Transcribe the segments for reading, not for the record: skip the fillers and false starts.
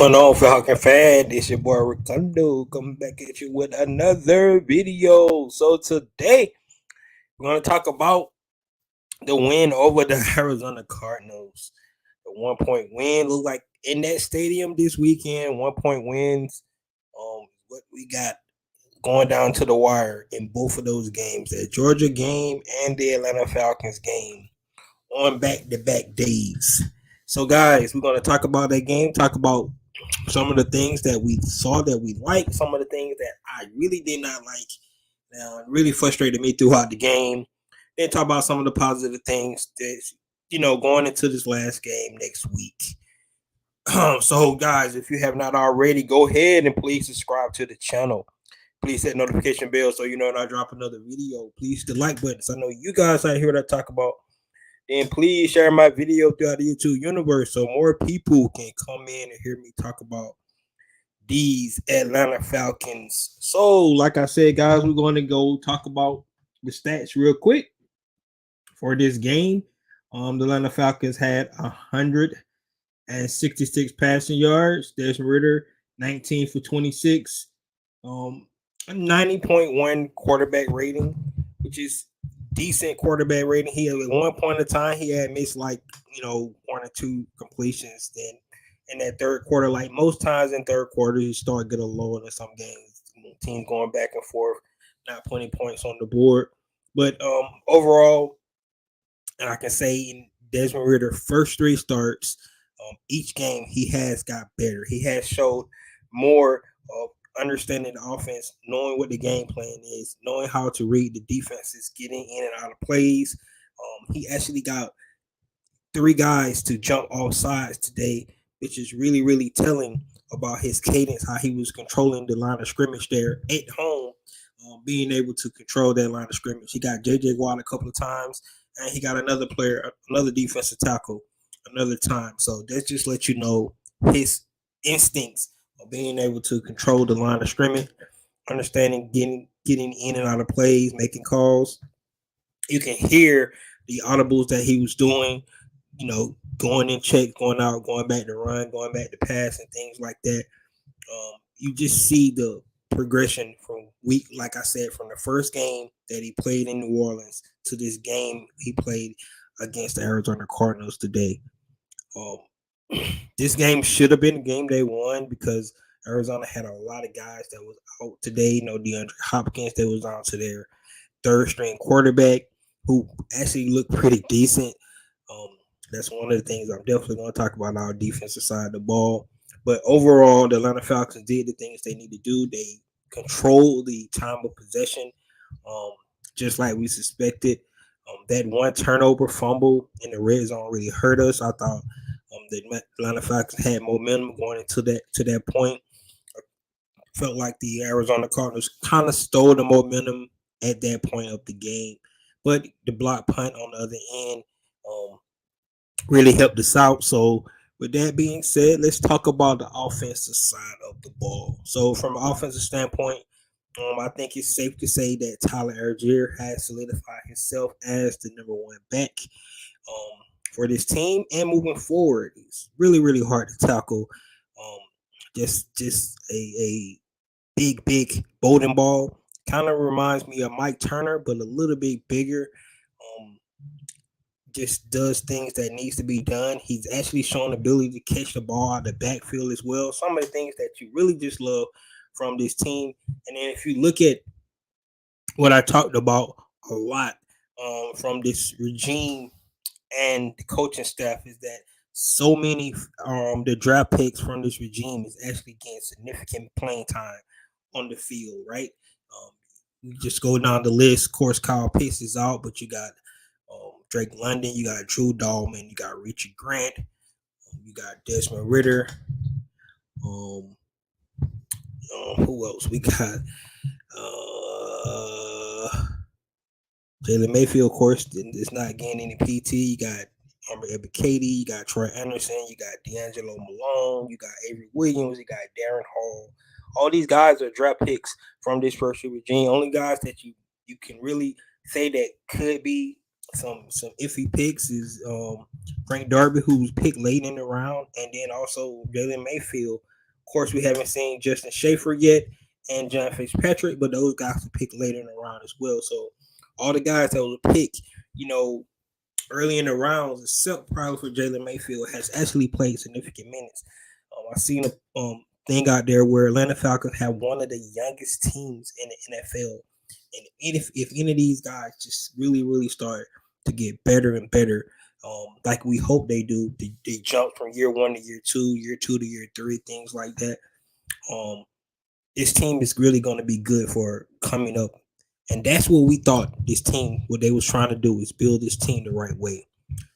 going on, Falcon fan? It's your boy Ricardo coming back at you with another video. So today we're going to talk about the win over the Arizona Cardinals. The 1 point win look like in that stadium this weekend. 1 point wins. What we got going down to the wire in both of those games, the Georgia game and the Atlanta Falcons game, on back-to-back days. So, guys, we're going to talk about that game, talk about some of the things that we saw that we liked, some of the things that I really did not like. Now, it really frustrated me throughout the game. Then talk about some of the positive things that, going into this last game next week. So, guys, if you have not already, go ahead and please subscribe to the channel. Please hit notification bell so you know when I drop another video. Please hit the like button. So I know you guys out here that talk about. Then please share my video throughout the YouTube universe so more people can come in and hear me talk about these Atlanta Falcons. So, like I said, guys, we're going to go talk about the stats real quick for this game. The Atlanta Falcons had 166 passing yards. Desmond Ritter, 19 for 26. 90.1 quarterback rating, which is decent quarterback rating. He at one point in time he had missed one or two completions. Then in that third quarter, like most times in third quarter, you start getting low in some games. Teams going back and forth, not putting points on the board. But overall, and I can say in Desmond Ritter's first three starts, each game he has got better. He has showed more of understanding the offense, knowing what the game plan is, knowing how to read the defenses, getting in and out of plays. He actually got three guys to jump off sides today, which is really, really telling about his cadence, how he was controlling the line of scrimmage there at home, being able to control that line of scrimmage. He got J.J. Watt a couple of times, and he got another player, another defensive tackle, another time. So that just lets you know his instincts of being able to control the line of scrimmage, understanding getting in and out of plays, making calls. You can hear the audibles that he was doing, going in check, going out, going back to run, going back to pass, and things like that. You just see the progression from week, like I said, from the first game that he played in New Orleans to this game he played against the Arizona Cardinals today. This game should have been a game they won because Arizona had a lot of guys that was out today. DeAndre Hopkins that was on to their third string quarterback who actually looked pretty decent. That's one of the things I'm definitely going to talk about on our defensive side of the ball. But overall, the Atlanta Falcons did the things they need to do. They controlled the time of possession, just like we suspected. That one turnover fumble in the red zone really hurt us. I thought the Atlanta Falcons had momentum going into that point. I felt like the Arizona Cardinals kind of stole the momentum at that point of the game, but the block punt on the other end really helped us out. So, with that being said, let's talk about the offensive side of the ball. So, from an offensive standpoint, I think it's safe to say that Tyler Algier has solidified himself as the number one back for this team and moving forward. It's really, really hard to tackle. Just a big bowling ball. Kind of reminds me of Mike Turner, but a little bit bigger. Just does things that needs to be done. He's actually shown the ability to catch the ball out of the backfield as well. Some of the things that you really just love from this team. And then if you look at what I talked about a lot from this regime and the coaching staff is that so many the draft picks from this regime is actually getting significant playing time on the field, right? You just go down the list. Of course, Kyle Pitts is out, but you got Drake London, you got Drew Dahlman, you got Richard Grant, you got Desmond Ritter. Who else? We got Jalen Mayfield, of course, is not getting any PT. You got Ebiketie, you got Troy Anderson, you got D'Angelo Malone, you got Avery Williams, you got Darren Hall. All these guys are draft picks from this first year regime. Only guys that you can really say that could be some iffy picks is Frank Darby, who was picked late in the round, and then also Jalen Mayfield, course, we haven't seen Justin Schaefer yet and John Fitzpatrick, but those guys were picked later in the round as well. So all the guys that were picked, early in the rounds, except probably for Jalen Mayfield, has actually played significant minutes. I seen a thing out there where Atlanta Falcons have one of the youngest teams in the NFL, and if any of these guys just really really start to get better and better, like we hope they do, they jump from year one to year two to year three, things like that. Um, this team is really going to be good for coming up, and that's what we thought this team, what they was trying to do, is build this team the right way.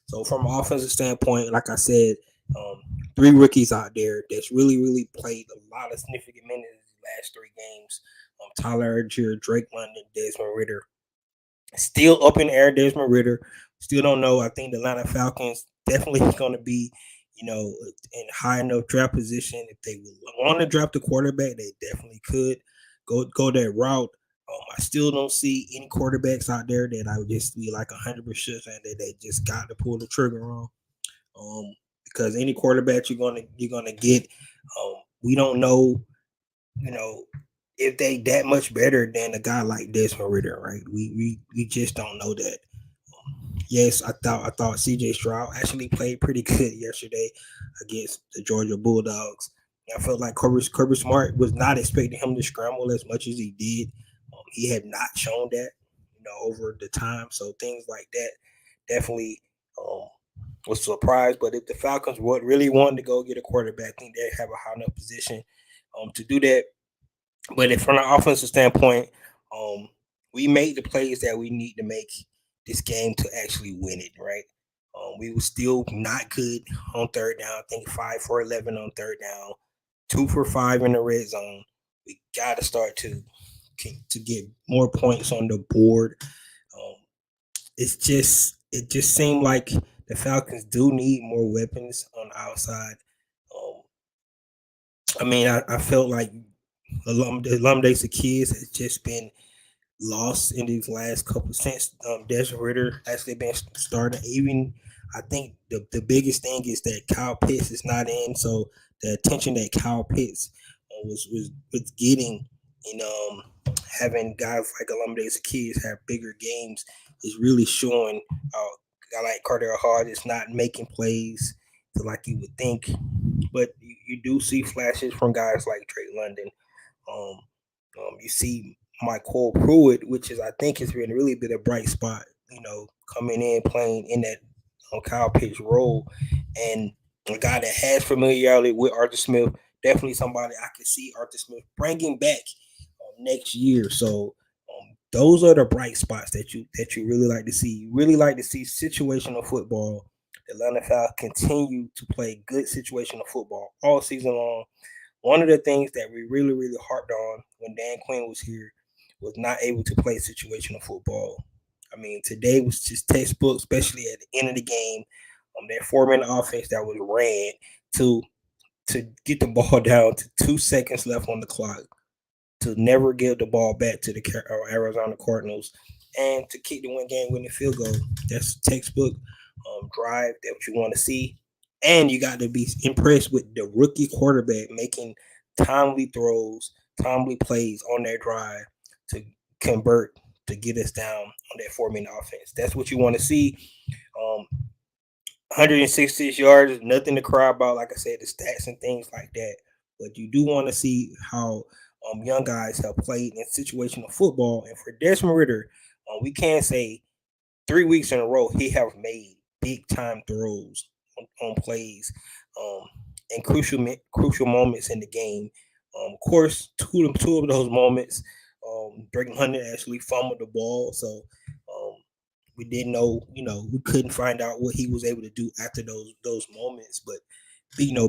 So from an offensive standpoint, like I said, um, three rookies out there that's really, really played a lot of significant minutes in the last three games. Tyler Algier, Drake London, Desmond Ritter. Still up in the air, Desmond Ritter. Still don't know. I think the Atlanta Falcons definitely going to be, in high enough draft position. If they want to draft a quarterback, they definitely could go that route. I still don't see any quarterbacks out there that I would just be like 100% saying that they just got to pull the trigger on. Because any quarterback you're gonna get, we don't know, you know, if they that much better than a guy like Desmond Ritter, right? We just don't know that. Yes, I thought C.J. Stroud actually played pretty good yesterday against the Georgia Bulldogs. I felt like Kirby Smart was not expecting him to scramble as much as he did. He had not shown that, over the time. So things like that definitely was a surprise. But if the Falcons would really want to go get a quarterback, I think they have a high enough position to do that. But if from an offensive standpoint, we made the plays that we need to make this game to actually win it, right? We were still not good on third down. I think 5 for 11 on third down, 2 for 5 in the red zone. We got to start to get more points on the board. It just seemed like the Falcons do need more weapons on the outside. I felt like Alumda's kids has just been lost in these last couple since Desmond Ritter actually been starting. Even I think the biggest thing is that Kyle Pitts is not in, so the attention that Kyle Pitts was getting in having guys like Alumda's kids have bigger games is really showing. A guy like Cardell Hard is not making plays like you would think, but you do see flashes from guys like Drake London. Um, you see Michael Pruitt, which is I think has been really been a bright spot, coming in playing in that Kyle Pitts role, and a guy that has familiarity with Arthur Smith, definitely somebody I can see Arthur Smith bringing back next year. So those are the bright spots that you really like to see. You really like to see situational football. The Atlanta Falcons continue to play good situational football all season long. One of the things that we really, really harped on when Dan Quinn was here was not able to play situational football. I mean, today was just textbook, especially at the end of the game. That 4-minute offense that was ran to get the ball down to 2 seconds left on the clock, to never give the ball back to the Arizona Cardinals, and to kick the winning field goal. That's textbook drive that you want to see. And you got to be impressed with the rookie quarterback making timely throws, timely plays on that drive to convert, to get us down on that 4-minute offense. That's what you want to see. 166 yards, nothing to cry about. Like I said, the stats and things like that. But you do want to see how young guys have played in situational football. And for Desmond Ritter, we can say 3 weeks in a row he have made big time throws on plays and crucial moments in the game. Of course, two of those moments, Drake London actually fumbled the ball, so we didn't know, we couldn't find out what he was able to do after those moments. But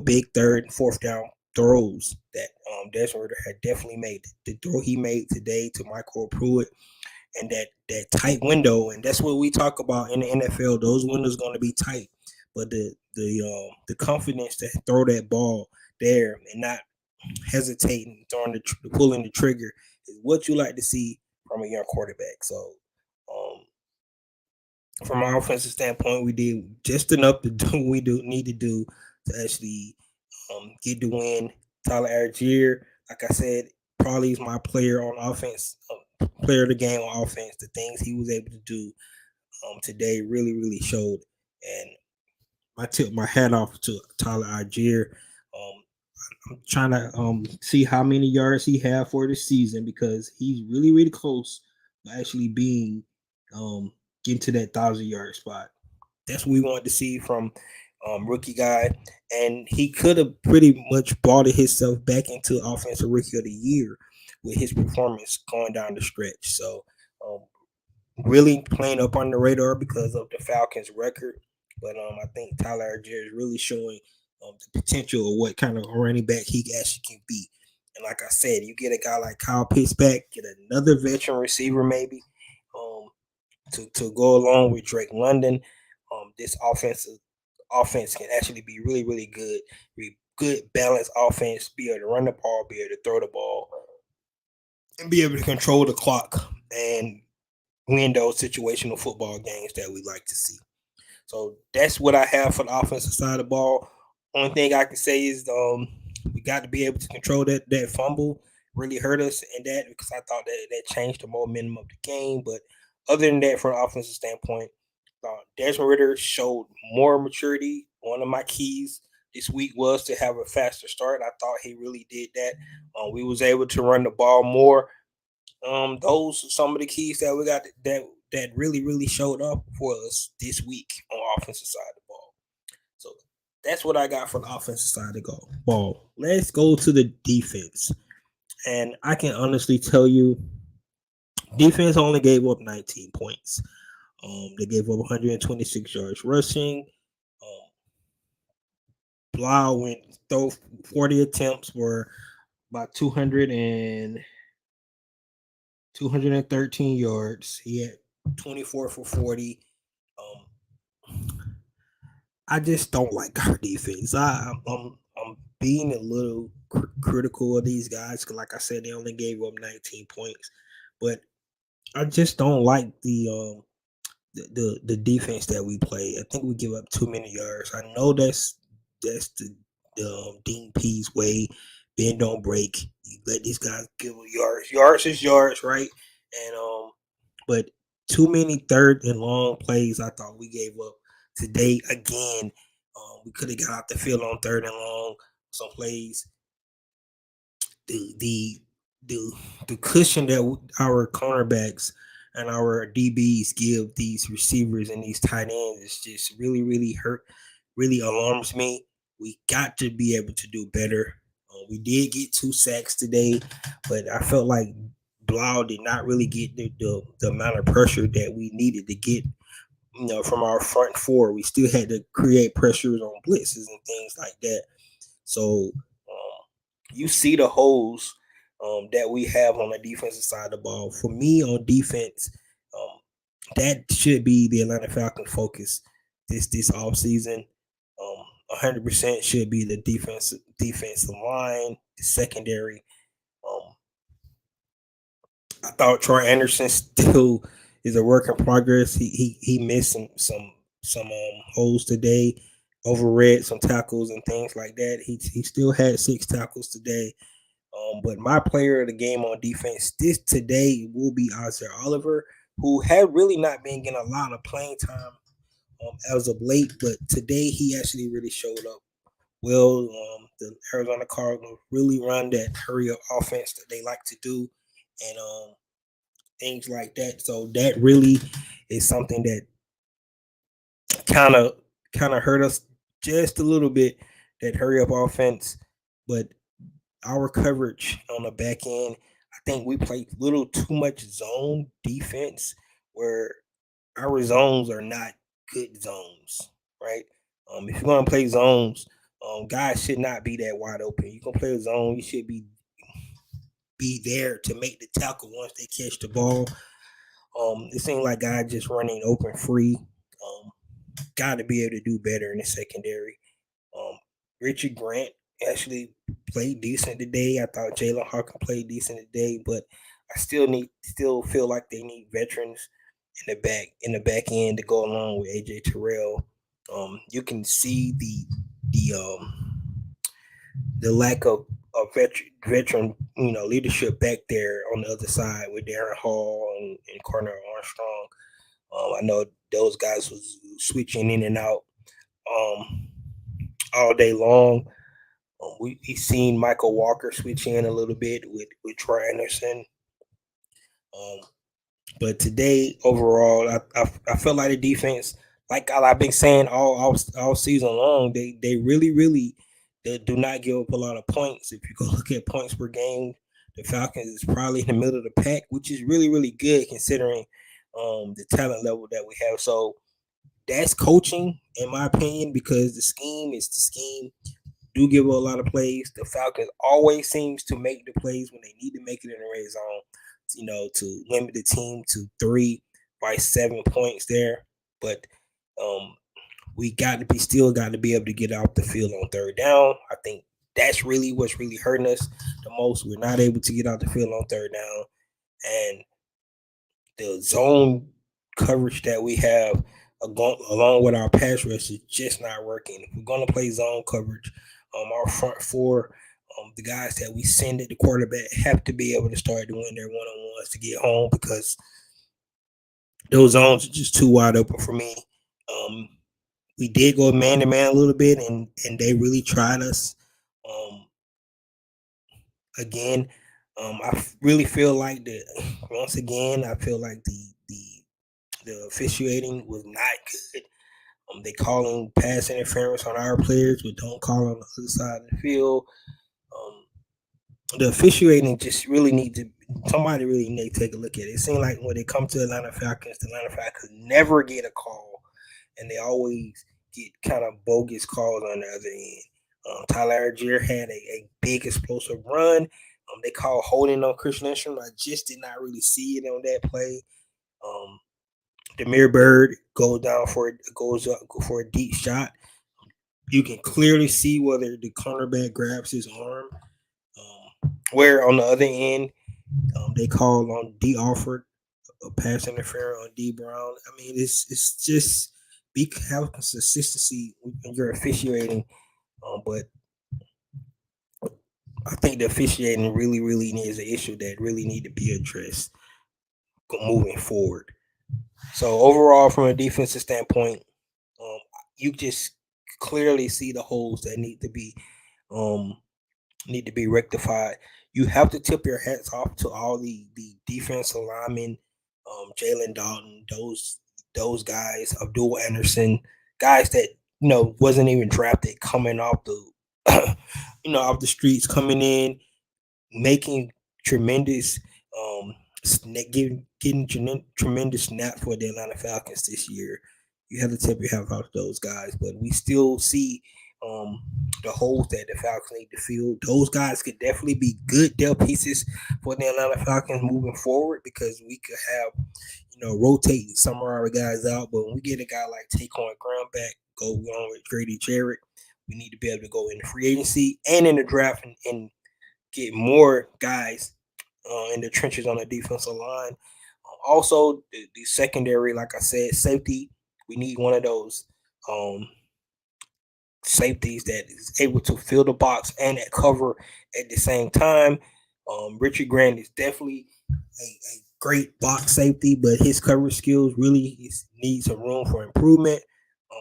big third and fourth down throws that Desmond Ritter had definitely made. The throw he made today to Michael Pruitt, and that tight window, and that's what we talk about in the NFL. Those windows are going to be tight, but the confidence to throw that ball there and not hesitating, pulling the trigger is what you like to see from a young quarterback. So, from our offensive standpoint, we did just enough to do what we need to do to actually get the win. Tyler Algier, like I said, probably is my player on offense, player of the game on offense. The things he was able to do today really showed. And I tip my hat off to Tyler Algier. Um, I'm trying to see how many yards he have for the season because he's really close to actually being getting to that 1,000 yard spot. That's what we wanted to see from rookie guy, and he could have pretty much brought himself back into offensive rookie of the year with his performance going down the stretch. So um, really playing up on the radar because of the Falcons' record. But I think Tyler Algier is really showing the potential of what kind of running back he actually can be. And like I said, you get a guy like Kyle Pitts back, get another veteran receiver maybe um, to go along with Drake London. This offense can actually be really good, be good balanced offense, be able to run the ball, be able to throw the ball, and be able to control the clock and win those situational football games that we like to see. So that's what I have for the offensive side of the ball. Only thing I can say is we got to be able to control that fumble. Really hurt us in that because I thought that changed the momentum of the game. But other than that, from an offensive standpoint, Desmond Ritter showed more maturity. One of my keys this week was to have a faster start. I thought he really did that. We was able to run the ball more. Those are some of the keys that we got that really showed up for us this week on offensive side of the ball. So that's what I got for the offensive side of the ball. Let's go to the defense, and I can honestly tell you, defense only gave up 19 points. They gave up 126 yards rushing. Um, Blau went through 40 attempts for about 213 yards. He had 24 for 40. I just don't like our defense. I'm being a little critical of these guys because, like I said, they only gave up 19 points, but I just don't like the defense that we play. I think we give up too many yards. I know that's the Dean P's way. Bend don't break. You let these guys give yards. Yards is yards, right? And but too many third and long plays. I thought we gave up today again. We could have got out the field on third and long. Some plays. The the the the cushion that our cornerbacks and our DBs give these receivers and these tight ends is just really hurt, really alarms me. We got to be able to do better. We did get 2 sacks today, but I felt like Blau did not really get the amount of pressure that we needed to get. From our front four, we still had to create pressures on blitzes and things like that. So you see the holes that we have on the defensive side of the ball. For me, on defense, that should be the Atlanta Falcons' focus this off season. 100% should be the defensive line, the secondary. Um, I thought Troy Anderson still is a work in progress. He missed some holes today, overread some tackles and things like that. He still had 6 tackles today. But my player of the game on defense this today will be Isaiah Oliver, who had really not been getting a lot of playing time as of late, but today he actually really showed up well. The Arizona Cardinals really run that hurry up offense that they like to do, and things like that. So that really is something that kind of hurt us just a little bit. That hurry up offense, but our coverage on the back end, I think we play a little too much zone defense where our zones are not good zones, right? If you're gonna play zones, guys should not be that wide open. You can play a zone, you should be there to make the tackle once they catch the ball. It seems like guys just running open free. Got to be able to do better in the secondary. Richard Grant actually played decent today. I thought Jalen Hawkins played decent today, but I still feel like they need veterans in the back end to go along with AJ Terrell. You can see the lack of veteran, leadership back there on the other side with Darren Hall and Corner Armstrong. I know those guys was switching in and out all day long. We seen Michael Walker switch in a little bit with Troy Anderson. Um, but today, overall, I felt like the defense, like I've been saying all season long, they really they do not give up a lot of points. If you go look at points per game, the Falcons is probably in the middle of the pack, which is really good considering the talent level that we have. So that's coaching, in my opinion, because the scheme is the scheme. Do give up a lot of plays. The Falcons always seems to make the plays when they need to make it in the red zone, to limit the team to 3 by 7 points there. But we got to be able to get off the field on third down. I think that's really what's really hurting us the most. We're not able to get out the field on third down, and the zone coverage that we have along with our pass rush is just not working. If we're going to play zone coverage, our front four, the guys that we send at the quarterback have to be able to start doing their one-on-ones to get home, because those zones are just too wide open for me. We did go man-to-man a little bit, and they really tried us. Again, I really feel like that. Once again, I feel like the officiating was not good. They calling pass interference on our players, but don't call on the other side of the field. The officiating just really somebody really need to take a look at it. It seems like when it comes to the Atlanta Falcons never get a call, and they always get kind of bogus calls on the other end. Tyler Algier had a big explosive run. They called holding on Christian Lindstrom. I just did not really see it on that play. Demir Bird goes up for a deep shot. You can clearly see whether the cornerback grabs his arm. Where on the other end, they called on D. Alford a pass interference on D. Brown. I mean, it's just have consistency when you're officiating. But I think the officiating really is an issue that really need to be addressed moving forward. So overall, from a defensive standpoint, you just clearly see the holes that need to be rectified. You have to tip your hats off to all the defensive linemen, Jalen Dalton, those guys, Abdul Anderson, guys that wasn't even drafted, coming off the off the streets, coming in, making tremendous getting tremendous snap for the Atlanta Falcons this year. You have to tip your hat off to those guys, but we still see the holes that the Falcons need to fill. Those guys could definitely be good depth pieces for the Atlanta Falcons moving forward, because we could have, rotate some of our guys out. But when we get a guy like Taquan Graham back, go on with Grady Jarrett, we need to be able to go in the free agency and in the draft and get more guys in the trenches on the defensive line. Also, the secondary, like I said, safety. We need one of those safeties that is able to fill the box and cover at the same time. Richard Grant is definitely a great box safety, but his coverage skills really needs some room for improvement.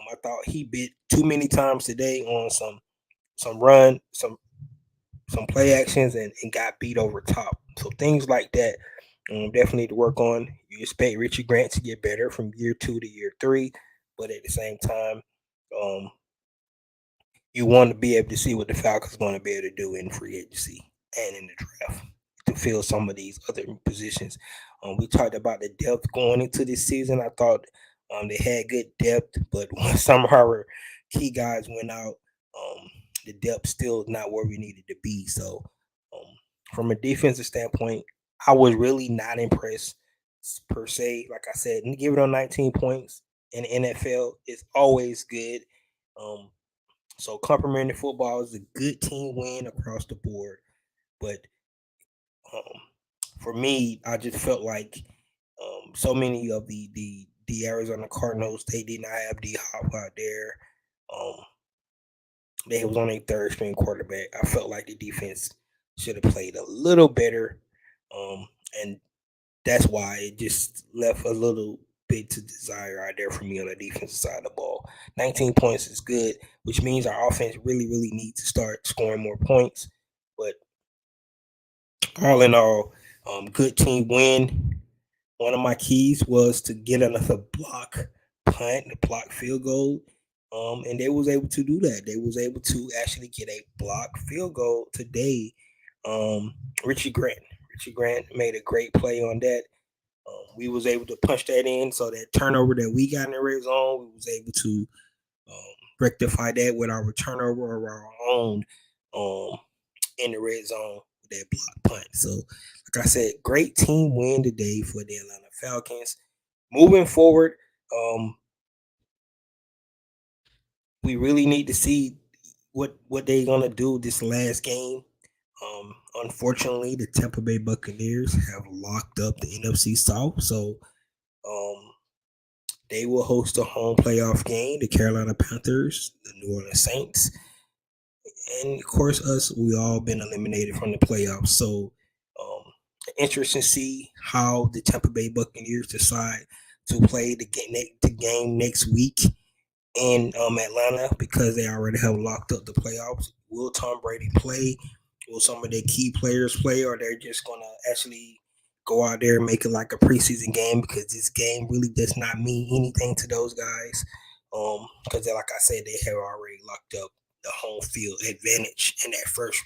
I thought he bit too many times today on some run, some play actions, and got beat over top. So things like that definitely need to work on. You expect Richard Grant to get better from year 2 to year 3, but at the same time, you want to be able to see what the Falcons are going to be able to do in free agency and in the draft to fill some of these other positions. We talked about the depth going into this season. I thought they had good depth, but when some of our key guys went out, the depth still is not where we needed to be. So, from a defensive standpoint, I was really not impressed per se. Like I said, give it on 19 points in the NFL is always good. So complimentary football is a good team win across the board. But for me, I just felt like so many of the Arizona Cardinals, they did not have D Hop out there. They was on a third string quarterback. I felt like the defense should have played a little better. And that's why it just left a little bit to desire out there for me on the defensive side of the ball. 19 points is good, which means our offense really, really needs to start scoring more points. But all in all, good team win. One of my keys was to get another block punt, a block field goal. And they was able to do that. They was able to actually get a block field goal today. Um, Richie Grant. Richie Grant made a great play on that. We was able to punch that in, so that turnover that we got in the red zone, we was able to rectify that with our turnover of our own in the red zone with that block punt. So, like I said, great team win today for the Atlanta Falcons. Moving forward, um, we really need to see what they're gonna do this last game. Unfortunately, the Tampa Bay Buccaneers have locked up the NFC South, so um, they will host a home playoff game, the Carolina Panthers, the New Orleans Saints, and of course us. We all been eliminated from the playoffs, so interesting to see how the Tampa Bay Buccaneers decide to play the game next week in Atlanta, because they already have locked up the playoffs. Will Tom Brady play? Will some of their key players play, or they're just gonna actually go out there and make it like a preseason game, because this game really does not mean anything to those guys. Because like I said, they have already locked up the home field advantage in that first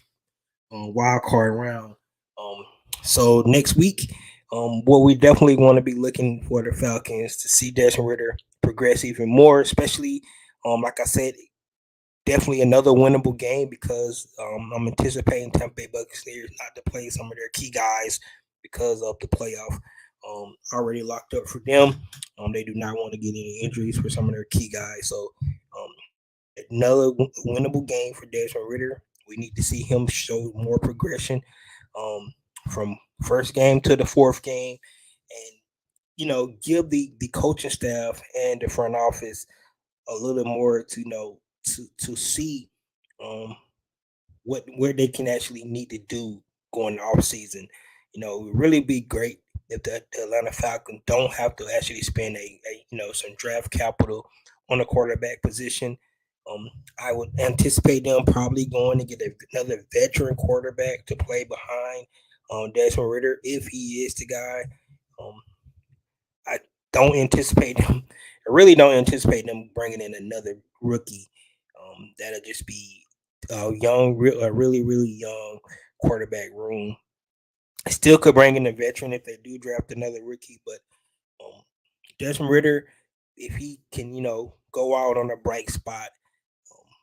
wild card round. Um, so next week, what we definitely want to be looking for the Falcons to see Desmond Ritter progress even more, especially like I said, definitely another winnable game, because I'm anticipating Tampa Bay Buccaneers not to play some of their key guys because of the playoff already locked up for them. They do not want to get any injuries for some of their key guys. So another winnable game for Desmond Ritter. We need to see him show more progression um, from first game to the fourth game, and give the coaching staff and the front office a little more to to see um, what where they can actually need to do going off season. It would really be great if the Atlanta Falcons don't have to actually spend some draft capital on a quarterback position. Um, I would anticipate them probably going to get another veteran quarterback to play behind Desmond Ritter if he is the guy. Um, I don't anticipate them. I really don't anticipate them bringing in another rookie. That'll just be a really really young quarterback room. I still could bring in a veteran if they do draft another rookie, but um, Desmond Ritter, if he can, go out on a bright spot,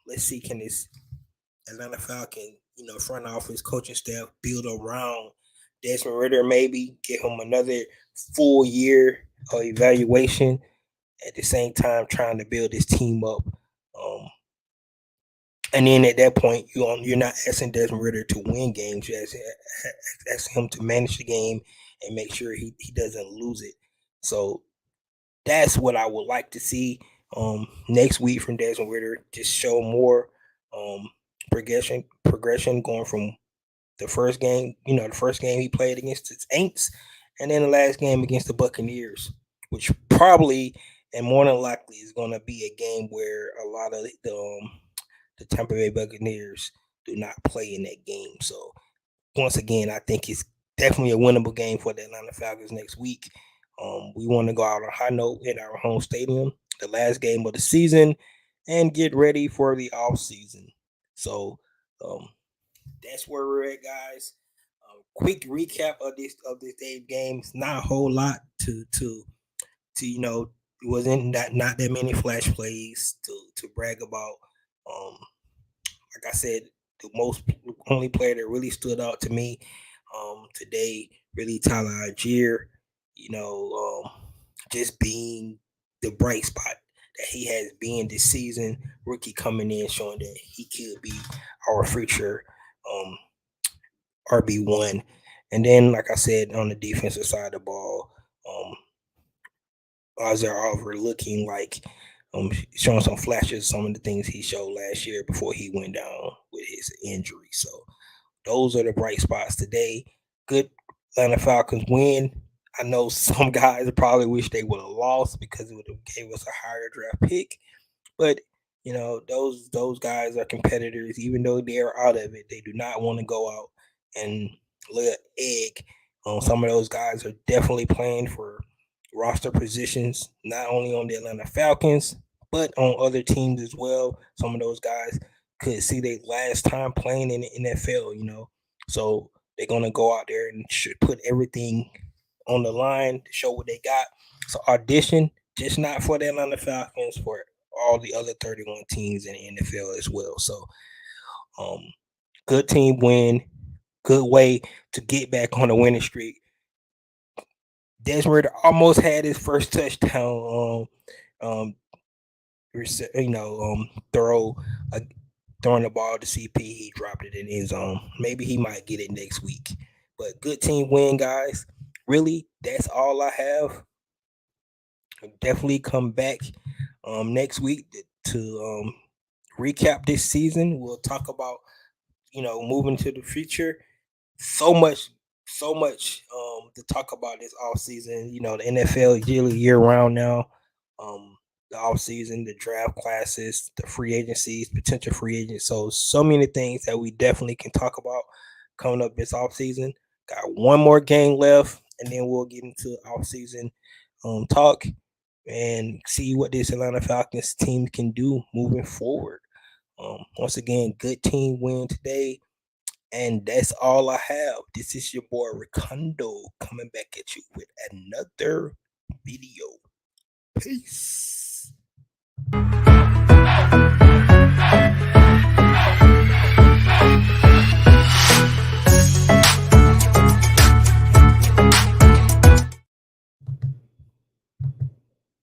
let's see, can this Atlanta Falcon, front office, coaching staff build around Desmond Ritter, maybe give him another full year of evaluation, at the same time trying to build his team up. Um, and then at that point, you're not asking Desmond Ritter to win games. You're asking him to manage the game and make sure he doesn't lose it. So that's what I would like to see next week from Desmond Ritter. Just show more um, progression going from the first game he played against the Saints, and then the last game against the Buccaneers, which probably and more than likely is going to be a game where a lot of the Tampa Bay Buccaneers do not play in that game. So once again, I think it's definitely a winnable game for the Atlanta Falcons next week. We want to go out on a high note in our home stadium, the last game of the season, and get ready for the off season. So um, that's where we're at, guys. Quick recap of this day's games. Not a whole lot to it wasn't not that many flash plays to brag about. Um, like I said, the most only player that really stood out to me today, really Tyler Algier, just being the bright spot that he has been this season. Rookie coming in showing that he could be our future um, RB1. And then, like I said, on the defensive side of the ball, Ozzy Oliver looking like showing some flashes, some of the things he showed last year before he went down with his injury. So those are the bright spots today. Good Atlanta Falcons win. I know some guys probably wish they would have lost because it would have gave us a higher draft pick. But those guys are competitors. Even though they're out of it, they do not want to go out and lay an egg. Some of those guys are definitely playing for roster positions, not only on the Atlanta Falcons, but on other teams as well. Some of those guys could see their last time playing in the NFL. So they're gonna go out there and should put everything on the line to show what they got. So audition, just not for the Atlanta Falcons, for all the other 31 teams in the NFL as well. So um good team win, good way to get back on the winning streak. Desmond almost had his first touchdown. Um, throw throwing the ball to CP. He dropped it in his zone. Maybe he might get it next week. But good team win, guys. Really, that's all I have. I'll definitely come back next week to recap this season. We'll talk about moving to the future. So much, so much to talk about this off season. The NFL year round now. The off season, the draft classes, the free agencies, potential free agents. So many things that we definitely can talk about coming up this off season. Got one more game left, and then we'll get into off season talk and see what this Atlanta Falcons team can do moving forward. Once again, good team win today. And that's all I have. This is your boy Ricondo coming back at you with another video. Peace.